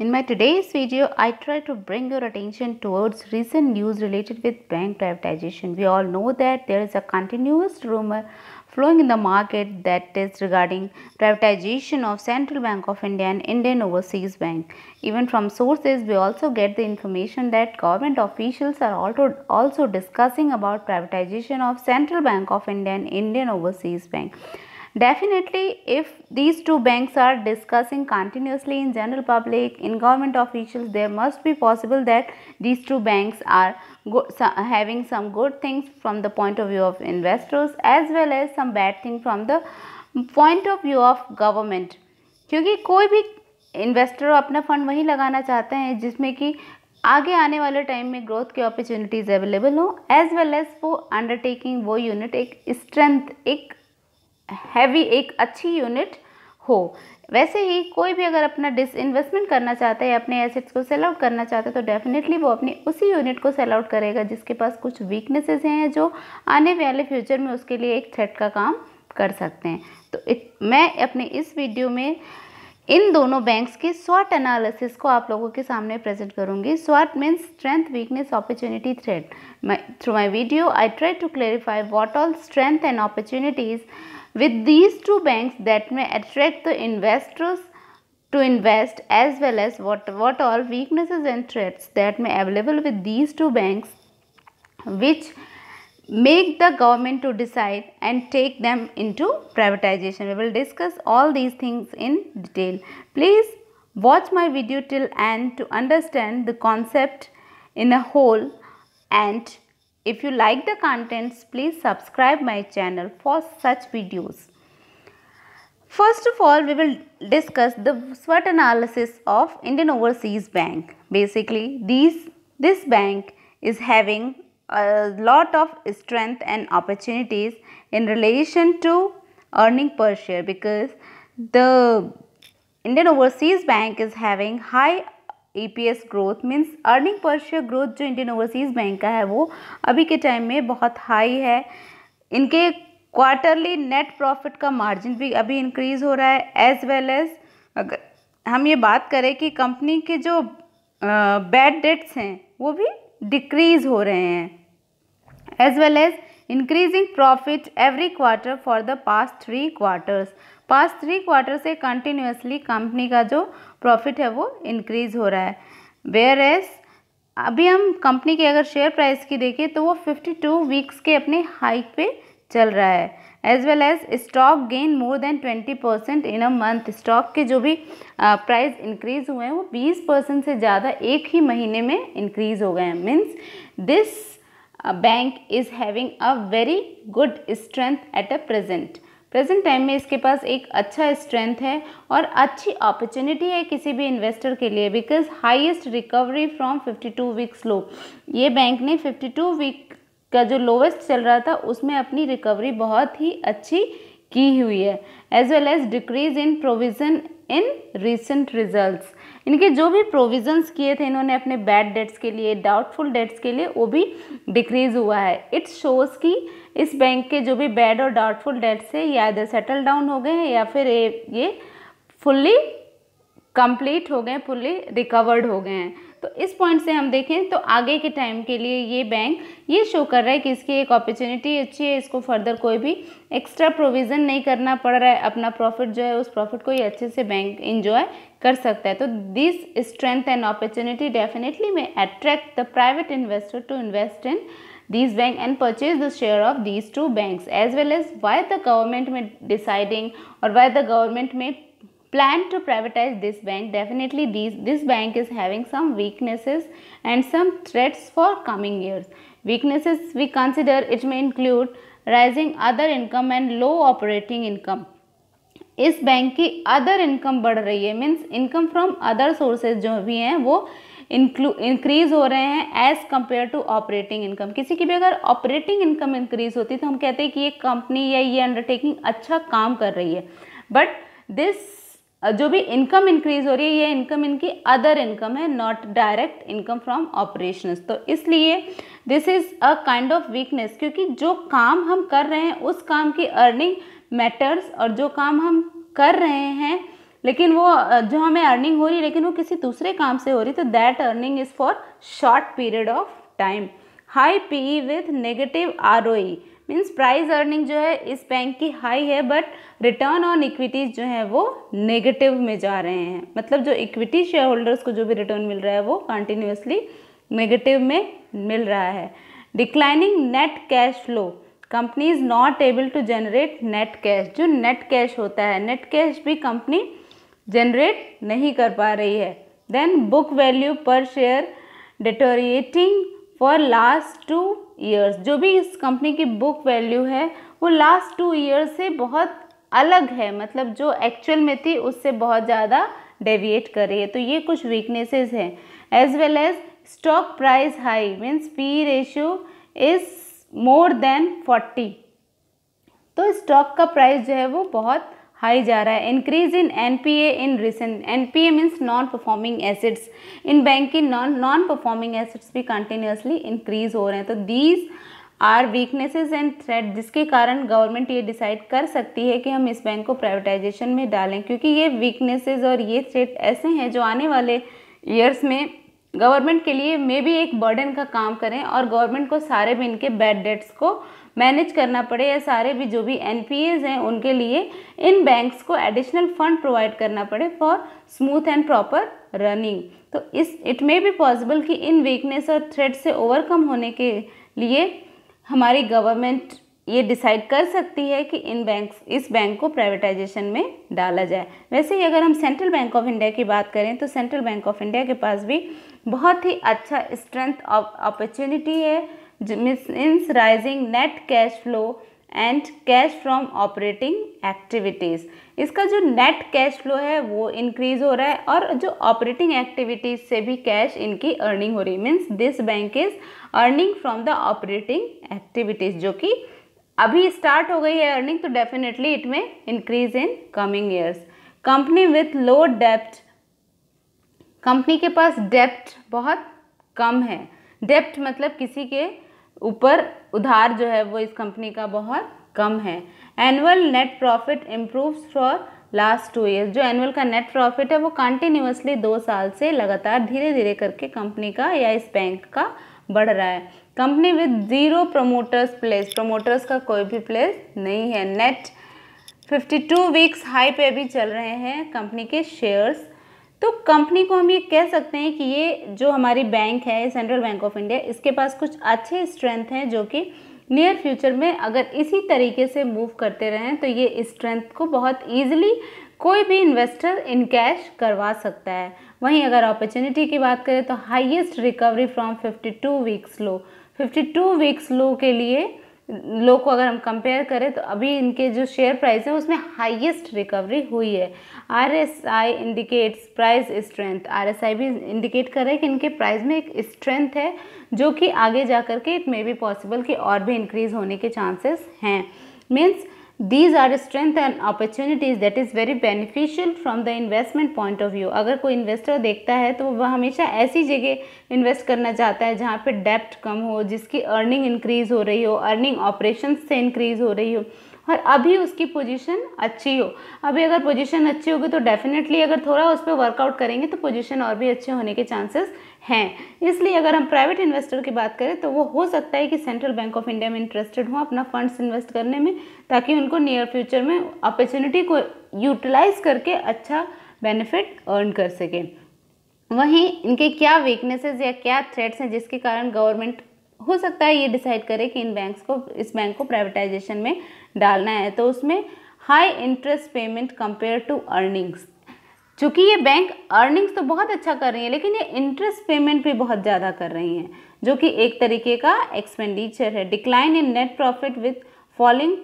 In my today's video, I try to bring your attention towards recent news related with bank privatization. We all know that there is a continuous rumor flowing in the market that is regarding privatization of Central Bank of India and Indian Overseas Bank. Even from sources, we also get the information that government officials are also discussing about privatization of Central Bank of India and Indian Overseas Bank. Definitely, if these two banks are discussing continuously in general public, in government officials, there must be possible that these two banks are having some good things from the point of view of investors as well as some bad thing from the point of view of government. क्योंकि कोई भी investor अपना fund वहीं लगाना चाहते हैं जिसमें कि आगे आने वाले टाइम में ग्रोथ की अपॉर्चुनिटीज़ अवेलेबल हो, एज वेल एज वो अंडरटेकिंग वो यूनिट एक स्ट्रेंथ, एक हैवी, एक अच्छी यूनिट हो। वैसे ही कोई भी अगर अपना डिसइन्वेस्टमेंट करना चाहता है या अपने एसेट्स को सेल आउट करना चाहता है तो डेफिनेटली वो अपनी उसी यूनिट को सेल आउट करेगा जिसके पास कुछ वीकनेसेस हैं जो आने वाले फ्यूचर में उसके लिए एक थ्रेट का काम कर सकते हैं। तो मैं अपने इस वीडियो में इन दोनों बैंक्स की स्वॉट एनालिसिस को आप लोगों के सामने प्रेजेंट करूंगी। स्वॉट means strength, weakness, opportunity, threat. Through my video I try to clarify what all strength and opportunities with these two banks that may attract the investors to invest, as well as what all weaknesses and threats that may available with these two banks which make the government to decide and take them into privatization. We will discuss all these things in detail. Please watch my video till end to understand the concept in a whole, and if you like the contents, please subscribe my channel for such videos. First of all, we will discuss the SWOT analysis of Indian Overseas Bank. Basically, this bank is having a lot of strength and opportunities in relation to earning per share, because the Indian Overseas Bank is having high EPS growth, means earning per share growth जो Indian overseas bank का है वो अभी के time में बहुत high है। इनके क्वार्टरली नेट प्रॉफिट का मार्जिन भी अभी इंक्रीज़ हो रहा है, एज वेल एज अगर हम ये बात करें कि कंपनी के जो बैड डेट्स हैं वो भी डिक्रीज़ हो रहे हैं, as well as increasing profit every quarter for the past 3 quarters. Past 3 quarter से कंटिन्यूसली कंपनी का जो प्रॉफिट है वो इंक्रीज़ हो रहा है। वेयर एज अभी हम कंपनी के अगर शेयर प्राइस की देखें तो वो 52 वीक्स के अपने हाइक पे चल रहा है, as well as stock gain more than 20% in a month. Stock के जो भी प्राइस इंक्रीज़ हुए हैं वो 20% से ज़्यादा एक ही महीने में इंक्रीज़ हो गए हैं। Means this bank is having a very good strength at a present time में इसके पास एक अच्छा स्ट्रेंथ है और अच्छी अपॉर्चुनिटी है किसी भी इन्वेस्टर के लिए, because highest recovery from 52 weeks low. ये बैंक ने 52 वीक का जो लोवेस्ट चल रहा था उसमें अपनी रिकवरी बहुत ही अच्छी की हुई है, as well as decrease in provision in recent results. इनके जो भी प्रोविज़न्स किए थे इन्होंने अपने बैड डेट्स के लिए, डाउटफुल डेट्स के लिए, वो भी डिक्रीज़ हुआ है। इट शोज़ कि इस बैंक के जो भी बैड और डाउटफुल डेट्स है या इधर सेटल डाउन हो गए हैं या फिर ये फुल्ली कंप्लीट हो गए, फुल्ली रिकवर्ड हो गए हैं। तो इस पॉइंट से हम देखें तो आगे के टाइम के लिए ये बैंक ये शो कर रहा है कि इसकी एक अपॉर्चुनिटी अच्छी है, इसको फर्दर कोई भी एक्स्ट्रा प्रोविज़न नहीं करना पड़ रहा है, अपना प्रॉफिट जो है उस प्रॉफिट को ये अच्छे से बैंक इंजॉय कर सकता है। तो this strength and opportunity definitely में attract the private investor to invest in these bank and purchase the share of these two banks, as well as why the government may deciding or why the government may plan to privatize this bank. Definitely this bank is having some weaknesses and some threats for coming years. Weaknesses we consider it may include rising other income and low operating income. इस bank की other income बढ़ रही है, means income from other sources जो भी हैं वो increase हो रहे हैं as compare to operating income. किसी की भी अगर ऑपरेटिंग इनकम इंक्रीज़ होती तो हम कहते हैं कि ये कंपनी या ये अंडरटेकिंग अच्छा काम कर रही है, बट दिस जो भी इनकम इंक्रीज़ हो रही है ये इनकम इनकी अदर इनकम है, not direct income from operations. तो इसलिए this is a kind of weakness, क्योंकि जो काम हम कर रहे हैं उस काम की अर्निंग मैटर्स, और जो काम हम कर रहे हैं लेकिन वो जो हमें अर्निंग हो रही है लेकिन वो किसी दूसरे काम से हो रही, तो that earning is for short period of time. High PE with negative ROE means price earning जो है इस बैंक की हाई है, बट रिटर्न ऑन इक्विटीज जो है वो नेगेटिव में जा रहे हैं। मतलब जो इक्विटी शेयर होल्डर्स को जो भी रिटर्न मिल रहा है वो कंटिन्यूसली नेगेटिव में मिल रहा है। Declining net cash flow, company is not able to generate net cash. जो नेट कैश होता है, नेट कैश भी कंपनी जनरेट नहीं कर पा रही है। Then book value per share deteriorating for last 2 years, जो भी इस कंपनी की बुक वैल्यू है वो लास्ट 2 ईयर्स से बहुत अलग है, मतलब जो एक्चुअल में थी उससे बहुत ज़्यादा डेविएट कर रही है। तो ये कुछ वीकनेसेस हैं। As well as stock price high means P ratio is more than 40, तो स्टॉक का प्राइस जो है वो बहुत हाई जा रहा है। Increase in NPA in recent, NPA means non performing assets, इन बैंक की नॉन परफॉर्मिंग एसेट्स भी कंटिन्यूसली इंक्रीज हो रहे हैं। तो these are weaknesses and threat, जिसके कारण गवर्नमेंट ये डिसाइड कर सकती है कि हम इस बैंक को प्राइवेटाइजेशन में डालें, क्योंकि ये वीकनेसेस और ये थ्रेट ऐसे हैं जो आने वाले ईयर्स में गवर्नमेंट के लिए मे भी एक बर्डन का काम करें और गवर्नमेंट को सारे भी इनके बैड डेट्स को मैनेज करना पड़े, या सारे भी जो भी एनपीएज हैं उनके लिए इन बैंक्स को एडिशनल फंड प्रोवाइड करना पड़े for smooth and proper running. तो इट मे बी पॉसिबल कि इन वीकनेस और थ्रेट से ओवरकम होने के लिए हमारी गवर्नमेंट ये डिसाइड कर सकती है कि इस बैंक को प्राइवेटाइजेशन में डाला जाए। वैसे ही अगर हम सेंट्रल बैंक ऑफ इंडिया की बात करें तो सेंट्रल बैंक ऑफ इंडिया के पास भी बहुत ही अच्छा स्ट्रेंथ ऑफ अपॉर्चुनिटी है, means rising net cash flow and cash from operating activities. इसका जो नेट कैश फ्लो है वो इंक्रीज हो रहा है और जो ऑपरेटिंग एक्टिविटीज़ से भी कैश इनकी अर्निंग हो रही है, means this bank is earning from the operating activities, जो कि अभी स्टार्ट हो गई है अर्निंग, तो डेफिनेटली इट में increase in coming years. Company with low डेप्ट, कंपनी के पास डेप्ट बहुत कम है। डेप्ट मतलब किसी के ऊपर उधार जो है वो इस कंपनी का बहुत कम है। Annual net profit improves for last 2 years, जो एनुअल का नेट प्रॉफिट है वो कंटिन्यूसली 2 साल से लगातार धीरे धीरे करके कंपनी का या इस बैंक का बढ़ रहा है। Company with 0 promoters place, promoters का कोई भी प्लेस नहीं है। नेट 52 वीक्स हाई पे भी चल रहे हैं कंपनी के शेयर्स। तो कंपनी को हम ये कह सकते हैं कि ये जो हमारी बैंक है सेंट्रल बैंक ऑफ इंडिया, इसके पास कुछ अच्छे स्ट्रेंथ हैं जो कि नियर फ्यूचर में अगर इसी तरीके से मूव करते रहें तो ये स्ट्रेंथ को बहुत ईजिली कोई भी इन्वेस्टर इनकैश करवा सकता है। वहीं अगर अपॉर्चुनिटी की बात करें तो highest recovery from 52 weeks low, 52 weeks low के लिए लो को अगर हम कंपेयर करें तो अभी इनके जो शेयर प्राइस है उसमें हाईएस्ट रिकवरी हुई है। RSI indicates price strength, RSI भी इंडिकेट कर रहा है कि इनके प्राइस में एक स्ट्रेंथ है जो कि आगे जा कर के इट मे बी पॉसिबल कि और भी इंक्रीज होने के चांसेस हैं। Means these are strength and opportunities that is very beneficial from the investment point of view। अगर कोई इन्वेस्टर देखता है तो वह हमेशा ऐसी जगह इन्वेस्ट करना चाहता है जहाँ पे डेप्ट कम हो, जिसकी अर्निंग इंक्रीज हो रही हो, अर्निंग ऑपरेशंस से इंक्रीज हो रही हो और अभी उसकी पोजीशन अच्छी हो। अभी अगर पोजीशन अच्छी होगी तो डेफिनेटली अगर थोड़ा उस पर वर्कआउट करेंगे तो पोजीशन और भी अच्छे होने के चांसेस हैं। इसलिए अगर हम प्राइवेट इन्वेस्टर की बात करें तो वो हो सकता है कि सेंट्रल बैंक ऑफ इंडिया में इंटरेस्टेड हो अपना फंड्स इन्वेस्ट करने में, ताकि उनको नियर फ्यूचर में अपॉर्चुनिटी को यूटिलाइज करके अच्छा बेनिफिट अर्न कर सके। वहीं इनके क्या वीकनेसेस या क्या थ्रेट्स हैं जिसके कारण गवर्नमेंट हो सकता है ये डिसाइड करे कि इस बैंक को प्राइवेटाइजेशन में डालना है, तो उसमें high interest payment compare to earnings. चूँकि ये बैंक अर्निंग्स तो बहुत अच्छा कर रही है लेकिन ये इंटरेस्ट पेमेंट भी बहुत ज़्यादा कर रही हैं, जो कि एक तरीके का एक्सपेंडिचर है। Decline in net profit with falling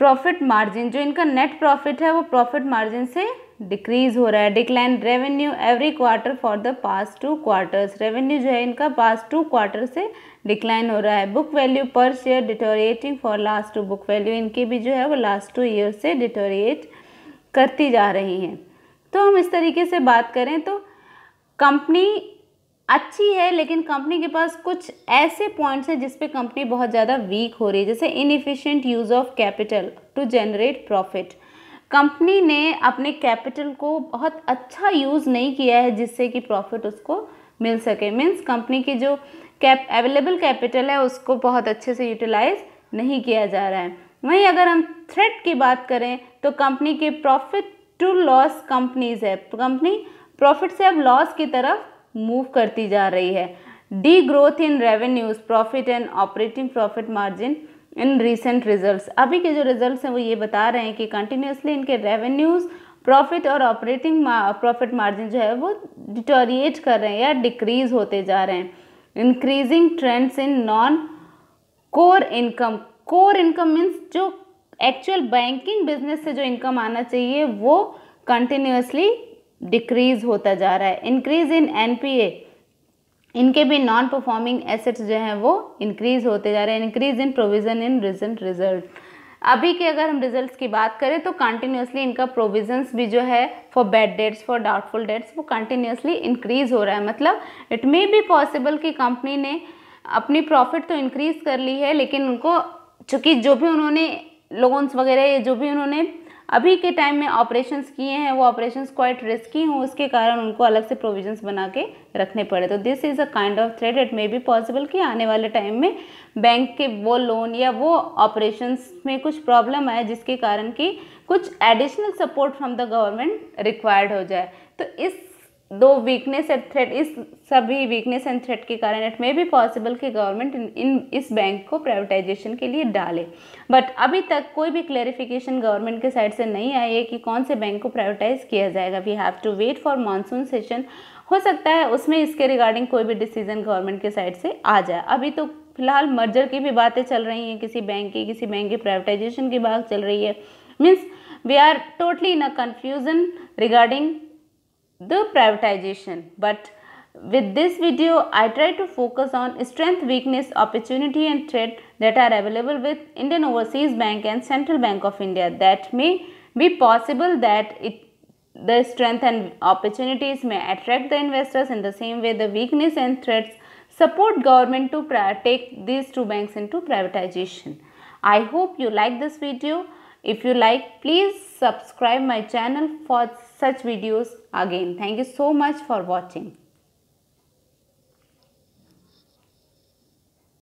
profit margin, जो इनका नेट प्रॉफिट है वो प्रॉफिट मार्जिन से डिक्रीज हो रहा है। Decline revenue every quarter for the past 2 quarters, revenue जो है इनका पास्ट 2 क्वार्टर से डिक्लाइन हो रहा है। Book value per share deteriorating for last 2, book value इनकी भी जो है वो लास्ट 2 ईयर से डिटोरिएट करती जा रही हैं। तो हम इस तरीके से बात करें तो कंपनी अच्छी है लेकिन कंपनी के पास कुछ ऐसे पॉइंट्स हैं जिस पे कंपनी बहुत ज़्यादा वीक हो रही है, जैसे inefficient use of capital to generate profit. Company ने अपने कैपिटल को बहुत अच्छा यूज़ नहीं किया है जिससे कि प्रॉफिट उसको मिल सके। मीन्स कंपनी की जो अवेलेबल कैपिटल है उसको बहुत अच्छे से यूटिलाइज नहीं किया जा रहा है। वहीं अगर हम थ्रेट की बात करें तो कंपनी के प्रॉफिट टू लॉस कंपनीज है, कंपनी प्रॉफिट से अब लॉस की तरफ मूव करती जा रही है। D growth in revenues, profit and operating profit margin in recent results, अभी के जो रिजल्ट्स हैं वो ये बता रहे हैं कि कंटिन्यूसली इनके रेवेन्यूज, प्रॉफिट और ऑपरेटिंग प्रॉफिट मार्जिन जो है वो डिटोरिएट कर रहे हैं या डिक्रीज होते जा रहे हैं। Increasing trends in non core income, core income means जो एक्चुअल बैंकिंग बिजनेस से जो इनकम आना चाहिए वो कंटिन्यूसली डिक्रीज होता जा रहा है। इंक्रीज इन एनपीए, इनके भी नॉन परफॉर्मिंग एसेट्स जो हैं वो इंक्रीज होते जा रहे हैं। Increase in provision in recent result, अभी के अगर हम रिजल्ट्स की बात करें तो कंटिन्यूसली इनका प्रोविजंस भी जो है for bad debts, for doubtful debts, वो कंटिन्यूसली इंक्रीज हो रहा है। मतलब इट मे बी पॉसिबल कि कंपनी ने अपनी प्रॉफिट तो इंक्रीज कर ली है लेकिन उनको चूँकि जो भी उन्होंने लोन्स वगैरह जो भी उन्होंने अभी के टाइम में ऑपरेशंस किए हैं वो ऑपरेशंस क्वाइट रिस्की हों, उसके कारण उनको अलग से प्रोविजंस बना के रखने पड़े। तो this is a kind of threat. It may be possible कि आने वाले टाइम में बैंक के वो लोन या वो ऑपरेशंस में कुछ प्रॉब्लम आए जिसके कारण कि कुछ additional support from the government required हो जाए। तो इस दो वीकनेस एंड थ्रेट, इस सभी वीकनेस एंड थ्रेट के कारण इट मे बी पॉसिबल कि गवर्नमेंट इस बैंक को प्राइवेटाइजेशन के लिए डाले। बट अभी तक कोई भी क्लैरिफिकेशन गवर्नमेंट के साइड से नहीं आई है कि कौन से बैंक को प्राइवेटाइज किया जाएगा। We have to wait for monsoon session, हो सकता है उसमें इसके रिगार्डिंग कोई भी डिसीजन गवर्नमेंट के साइड से आ जाए। अभी तो फिलहाल मर्जर की भी बातें चल रही हैं, किसी बैंक की प्राइवेटाइजेशन की बात चल रही है। Means we are totally in a confusion regarding the privatization. But with this video I try to focus on strength, weakness, opportunity and threat that are available with Indian Overseas Bank and Central Bank of India, that may be possible that the strength and opportunities may attract the investors, in the same way the weakness and threats support government to take these two banks into privatization. I hope you like this video. If you like, please subscribe my channel for such videos again. Thank you so much for watching.